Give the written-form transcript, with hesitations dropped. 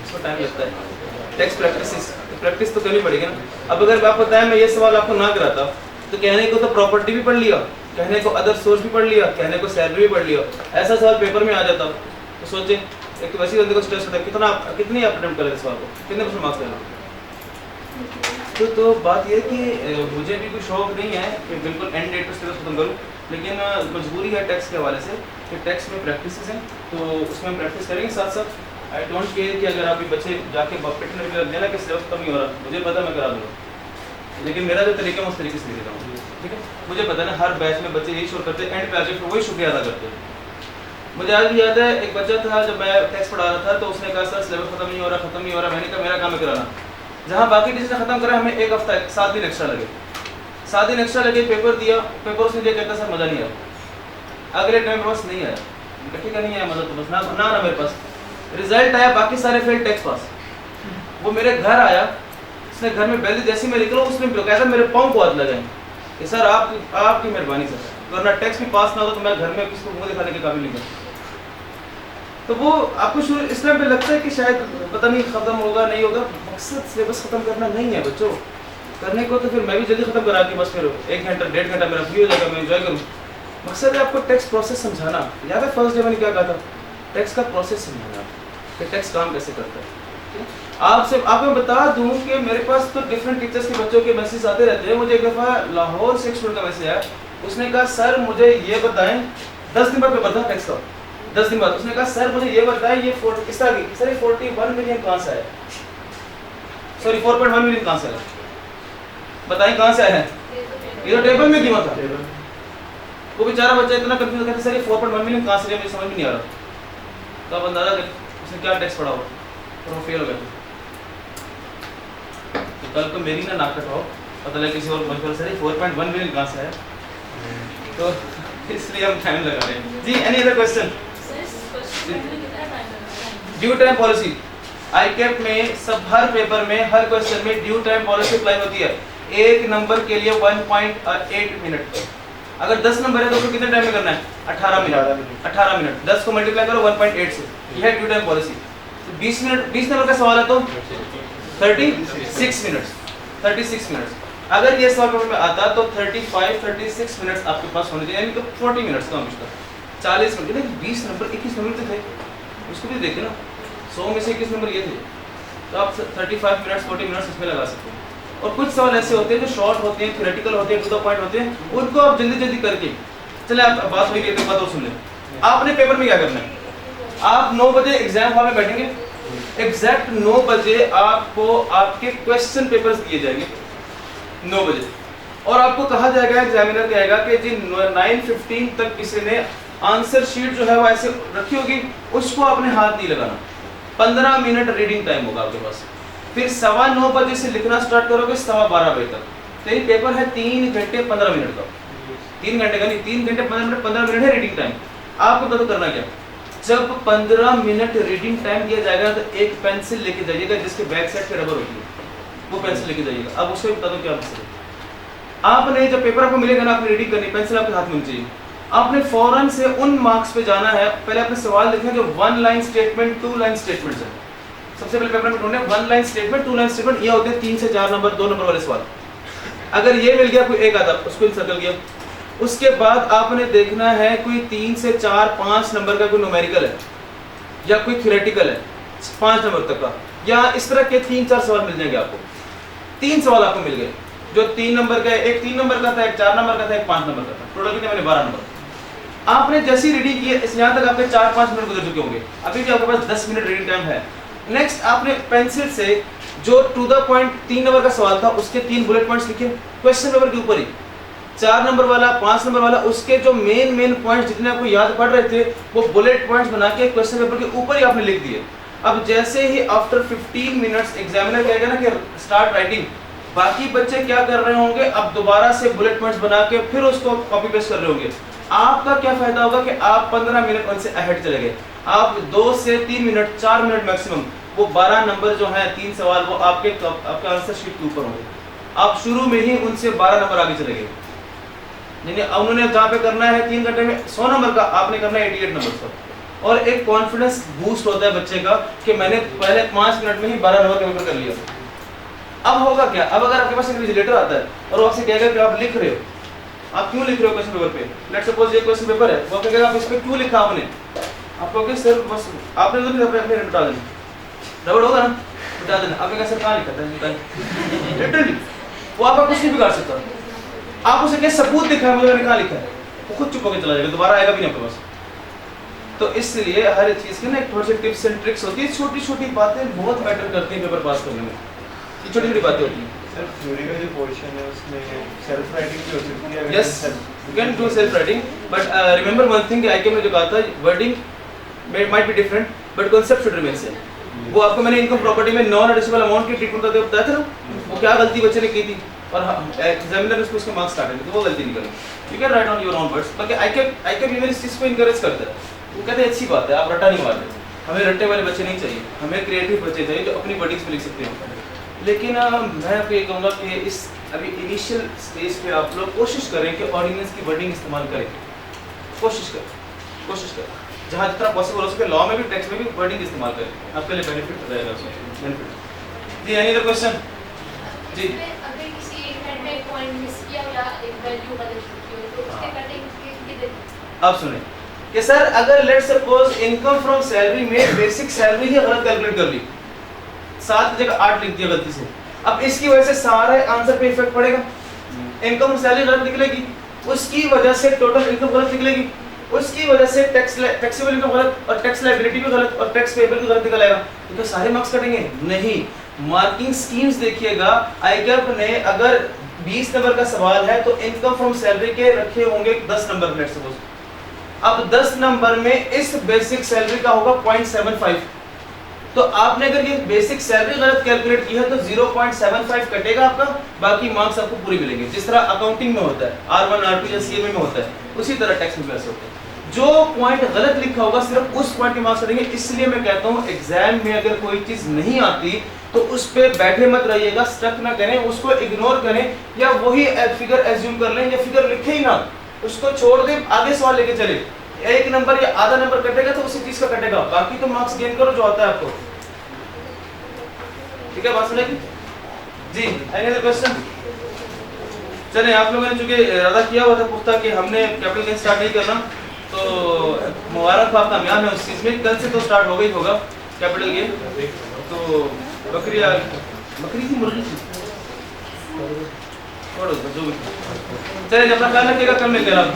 इसको टाइम लगता है। टेक्स्ट प्रैक्टिस तो करनी पड़ेगी ना। अब अगर आपको बताया मैं ये सवाल आपको ना कराता तो कहने को तो प्रॉपर्टी भी पढ़ लिया, कहने को अदर सोर्स भी पढ़ लिया, कहने को सैलरी भी पढ़ लिया, ऐसा सवाल पेपर में आ जाता तो सोचे एक तो वैसे बंदे को स्ट्रेस होता है कितनी आप अटेम्प्ट करें सवाल को, कितने % मार्क्स लेना। तो बात ये कि मुझे भी कोई शौक नहीं है कि बिल्कुल एंड डेट पर सिलेबस खत्म करूँ, लेकिन मजबूरी है टैक्स के हवाले से कि टैक्स में प्रैक्टिस हैं तो उसमें हम प्रैक्टिस करेंगे साथ साथ। आई डोंट केयर कि अगर आप बच्चे जाके पिटने भी लग जाए ना कि सिलेबस खत्म नहीं हो रहा, मुझे पता मैं करा दूँगा, लेकिन मेरा जो तरीका मैं उस तरीके से लिख देता हूँ। ठीक है, मुझे पता है ना हर बैच में बच्चे यही शोर करते हैं, एंड पे आके फिर वही शुक्रिया अदा करते हैं। मुझे आज भी याद है एक बच्चा था जब मैं टैक्स पढ़ा रहा था तो उसने कहा सर सिलेबस खत्म नहीं हो रहा। मैंने कहा मेरा काम है कराना, जहाँ बाकी टीचर ने खत्म करा हमें एक हफ्ता 7 दिन एक्स्ट्रा लगे। 7 दिन एक्स्ट्रा लगे, पेपर दिया, पेपर उसने दिया, कहता सर मज़ा नहीं आया, अगले टाइम मेरे पास नहीं आया, ठीक है नहीं आया मज़ा तो बस ना मेरे पास। रिजल्ट आया बाकी सारे फेल, टैक्स पास। वो मेरे घर आया, उसने घर में बैल जैसे मैं निकला उसने कहता मेरे पाँव को हाथ लगाए कि सर आपकी मेहरबानी सर, वरना टैक्स भी पास ना हो तो मैं घर में किसको मुँह दिखाने के काबिल नहीं था। तो वो आपको शुरू इस टाइम पे लगता है कि शायद पता नहीं खत्म होगा नहीं होगा, मकसद सिलेबस खत्म करना नहीं है बच्चों। करने को तो फिर मैं भी जल्दी खत्म करा के बस फिर 1 घंटा 1.5 घंटा मेरा फ्री हो जाएगा, मैं एंजॉय करूँ। मकसद है आपको टैक्स प्रोसेस समझाना। याद है फर्स्ट डे मैंने क्या कहा था, टैक्स का प्रोसेस समझाना कि टैक्स काम कैसे करता है। आपको मैं बता दूं कि मेरे पास तो डिफरेंट टीचर्स के बच्चों के मैसेज आते रहते हैं। मुझे एक दफ़ा लाहौर से एक स्टूडेंट का मैसेज आया, उसने कहा सर मुझे ये बताएं, 10 दिन बाद पेपर था टैक्स का, 10 दिन बाद उसने कहा सर मुझे ये बताएं ये इस तरह की सर 41 मिलियन कहाँ से आया, सॉरी 4.1 मिलियन कहाँ से आया, बताएं कहाँ से आया है, ये तो टेबल में गिना था। वो बेचारा बच्चा इतना कंफ्यूज कहता सर ये 4.1 मिलियन कहाँ से आया, मुझे समझ में नहीं आ रहा। तो आप अंदाजा करें उसने क्या टैक्स पढ़ा हुआ और वो फेल हो गया। तो कल को मेरी ना नाक कटवाओ, पता लगे किसी और बच्चे सर 4.1 मिलियन कहाँ से आया, तो इसलिए हम टाइम लगा रहे हैं। जी any other question? Due time policy आई कैप में सब हर पेपर में हर क्वेश्चन में ड्यू टाइम पॉलिसी अप्लाई होती है। एक नंबर के लिए 1.8 मिनट, अगर 10 नंबर है तो उसको कितने टाइम में करना है, 18 मिनट। 10 को मल्टीप्लाई करो 1.8 से, यह है ड्यू टाइम पॉलिसी। 20 नंबर का सवाल है तो 36 मिनट्स। अगर ये सवाल पेपर में आता तो 36 मिनट्स आपके पास होने चाहिए, यानी कि 40 मिनट्स का हमेशा 40 मिनट। लेकिन 20 नंबर 21 नंबर तो थे, उसको भी देखे ना, 100 में से 21 नंबर ये थे, तो आप 35 मिनट्स 40 मिनट्स इसमें लगा सकते हैं। और कुछ सवाल ऐसे होते हैं जो शॉर्ट होते हैं, थ्योरेटिकल होते हैं, टू द पॉइंट होते हैं, उनको आप जल्दी करके चले आप बात हुई है तो बात और सुन लें। आपने पेपर में क्या करना है, आप 9 बजे एग्जाम हॉल में बैठेंगे, एग्जैक्ट 9 बजे आपको आपके क्वेश्चन पेपर्स दिए जाएंगे 9 बजे, और आपको कहा जाएगा, एग्जामिनर कहेगा कि जी 9:15 तक किसी ने आंसर शीट जो है वो ऐसे रखी होगी, उसको आपने हाथ नहीं लगाना। 15 मिनट रीडिंग टाइम होगा आपके पास, फिर 9:15 बजे से लिखना स्टार्ट करोगे 12:15 बजे तक। तो ये पेपर है 3 घंटे 15 मिनट का, 3 घंटे का नहीं, 3 घंटे 15 मिनट है रीडिंग टाइम। आपको पता तो करना क्या, जब 15 मिनट रीडिंग टाइम दिया जाएगा तो एक पेंसिल लेके जाइएगा जिसके बैक साइड पे रबर होती है, वो पेंसिल लेके जाइएगा। अब उसको बता दो क्या आंसर है। आपने जब पेपर आपको मिलेगा ना, आपने रीडिंग करनी, पेंसिल आपके हाथ में होनी चाहिए, आपने फौरन से उन मार्क्स पे जाना है। पहले आपने सवाल देखना जो 1 लाइन स्टेटमेंट 2 लाइन स्टेटमेंट है। सबसे पहले पेपर में ढूंढने 1 लाइन स्टेटमेंट 2 लाइन स्टेटमेंट, ये होते हैं 3 से 4 नंबर 2 नंबर वाले सवाल। अगर ये मिल गया कोई एक आधा, उसको सर्कल किया। उसके बाद आपने देखना है कोई 3 से 4 5 नंबर का कोई न्यूमेरिकल है या कोई थ्योरेटिकल है 5 नंबर तक का, या इस तरह के 3-4 सवाल मिल जाएंगे आपको। 3 सवाल आपको मिल गए जो 3 नंबर का है, एक 3 नंबर का था, एक 4 नंबर का था, एक 5 नंबर का था, टोटल कितने मैंने 12 नंबर। आपने जैसी रीडिंग की है इस यहाँ तक आपके 4-5 मिनट गुजर चुके होंगे, अभी भी आपके पास 10 मिनट रीडिंग टाइम है। नेक्स्ट आपने पेंसिल से जो टू द पॉइंट 3 नंबर का सवाल था उसके 3 बुलेट पॉइंट्स लिखे क्वेश्चन पेपर के ऊपर ही। 4 नंबर वाला 5 नंबर वाला उसके जो मेन पॉइंट्स जितने आपको याद पड़ रहे थे वो बुलेट पॉइंट्स बना के क्वेश्चन पेपर के ऊपर ही आपने लिख दिए। अब जैसे ही आफ्टर 15 मिनट्स एग्जामिनर कहेगा ना कि स्टार्ट राइटिंग, बाकी बच्चे क्या कर रहे होंगे, अब दोबारा से बुलेट पॉइंट्स बना के फिर उसको कॉपी पेस्ट कर रहे होंगे। आपका क्या फायदा होगा कि आप 15 मिनट उनसे अहेड चले गए। आप 2 से 3 मिनट 4 मिनट मैक्सिमम, वो 12 नंबर जो हैं 3 सवाल वो आपके आंसर शीट के ऊपर होंगे। आप शुरू में ही उनसे 12 नंबर आगे चले गए। यानी उन्होंने जहाँ पे करना है 3 घंटे में 100 नंबर का, आपने करना है 88 नंबर का। और एक कॉन्फिडेंस बूस्ट होता है बच्चे का कि मैंने पहले 5 मिनट में ही 12 नंबर का पेपर कर लिया। अब होगा क्या, अब अगर आपके पास इन्विजिलेटर आता है और वो आपसे कहेगा कि आप लिख रहे हो, आप क्यों लिख रहे हो क्वेश्चन पेपर पे, लेट्स सपोज ये क्वेश्चन पेपर है, वो कहेगा आप इस पे क्यों लिखा आपने, आप कहोगे सर बस आपने तो नहीं अपने बता देना, रबड़ होगा ना बता देना, आपने कहा सर कहाँ लिखा था बताइए, लिटरली वो आपका कुछ नहीं बिगाड़ सकता। आप उसे क्या सबूत दिखाएं मुझे मैंने कहाँ लिखा है, वो खुद चुप होकर चला जाएगा, दोबारा आएगा भी नहीं आपके पास। तो इसलिए हर चीज़ की ना एक थोड़ी सी टिप्स एंड ट्रिक्स होती है, छोटी छोटी बातें बहुत मैटर करती हैं पेपर पास करने में, ये छोटी छोटी बातें होती हैं। सर थ्योरी का जो पोर्शन है उसमें सेल्फ राइटिंग भी हो सकती है। Yes you can do self writing, but remember one thing, आईके में जो कहा था wording might be different but concept should remain same. वो आपको मैंने इनकम प्रॉपर्टी में नॉन एडिशनल अमाउंट की ट्रीटमेंट करते बताया था ना, वो क्या गलती बच्चे ने की थी और एग्जामिनर ने उसके मार्क्स काटे थे, तो वो गलती नहीं करें। You can write on your own words, बाकी आईके इवन इस चीज़ को इनकरेज करता है, वो कहते हैं अच्छी बात है, आप रट्टा नहीं मारते, हमें रट्टे वाले बच्चे नहीं चाहिए, हमें क्रिएटिव बच्चे चाहिए जो अपनी वर्डिंग्स में लिख सकते हैं। लेकिन मैं आपको ये कहूँगा कि इस अभी इनिशियल स्टेज पे आप लोग कोशिश करें कि ऑर्डिनेंस की वर्डिंग इस्तेमाल करें, कोशिश करें जहाँ जितना पॉसिबल हो सके, लॉ में भी टेक्स्ट में भी वर्डिंग इस्तेमाल करें, आपके लिए बेनिफिट रहेगा उसमें बेनिफिट। जी एनी अदर क्वेश्चन? जी अगर किसी एक हेड में एक पॉइंट मिस किया या एक वैल्यू गलत लिखी हो तो उसके कटिंग कितने? अब सुने कि सर अगर let's suppose income from salary में बेसिक सैलरी ही गलत कैलकुलेट कर ली, 7 की जगह 8 लिख दिया गलती से, अब इसकी वजह से सारे आंसर पे इफेक्ट पड़ेगा। इनकम सैलरी गलत निकलेगी, उसकी वजह से टोटल इनकम गलत निकलेगी, उसकी वजह से टैक्सेबल इनकम गलत और टैक्स लायबिलिटी भी गलत और टैक्स पेएबल भी गलत निकल आएगा। तो सारे मार्क्स कटेंगे नहीं। मार्किंग स्कीम्स देखिएगा, आईकैप ने अगर 20 नंबर का सवाल है तो इनकम फ्रॉम सैलरी के रखे होंगे 10 नंबर लेट्स सपोज, अब 10 नंबर में इस बेसिक सैलरी का होगा 0.75, तो आपने अगर ये बेसिक सैलरी गलत कैलकुलेट की है तो 0.75 कटेगा आपका, बाकी मार्क्स आपको पूरे मिलेंगे। जिस तरह अकाउंटिंग में होता है, R1 R2 या CMA में होता है, उसी तरह टैक्स में वैसे होता है। जो पॉइंट गलत लिखा होगा सिर्फ उस पॉइंट के मार्क्स कटेंगे। इसलिए मैं कहता हूँ एग्जाम में अगर कोई चीज नहीं आती तो उस पे बैठे मत रहिएगा, स्टक ना करें, उसको इग्नोर करें या वही फिगर एज्यूम कर लें या फिगर लिखे ही ना, उसको छोड़ दें, आगे सवाल लेके चले। 1 नंबर या आधा नंबर कटेगा तो उसी चीज का कटेगा, बाकी तो मार्क्स गेन करो जो आता है आपको। ठीक है, बात सुनेगी जी? Any other question? चलिए, आप लोगों ने चूंकि इरादा किया हुआ था पुख्ता कि हमने कैपिटल गेन स्टार्ट नहीं करना, तो मुबारक हो, आप कामयाब हैं उस चीज में। कल से तो स्टार्ट हो गई होगा कैपिटल गेन। तो बकरी थी मुर्गी थी, छोड़ो जो भी। चलिए, अपना ख्याल रखिएगा, कल मिलते हैं आप।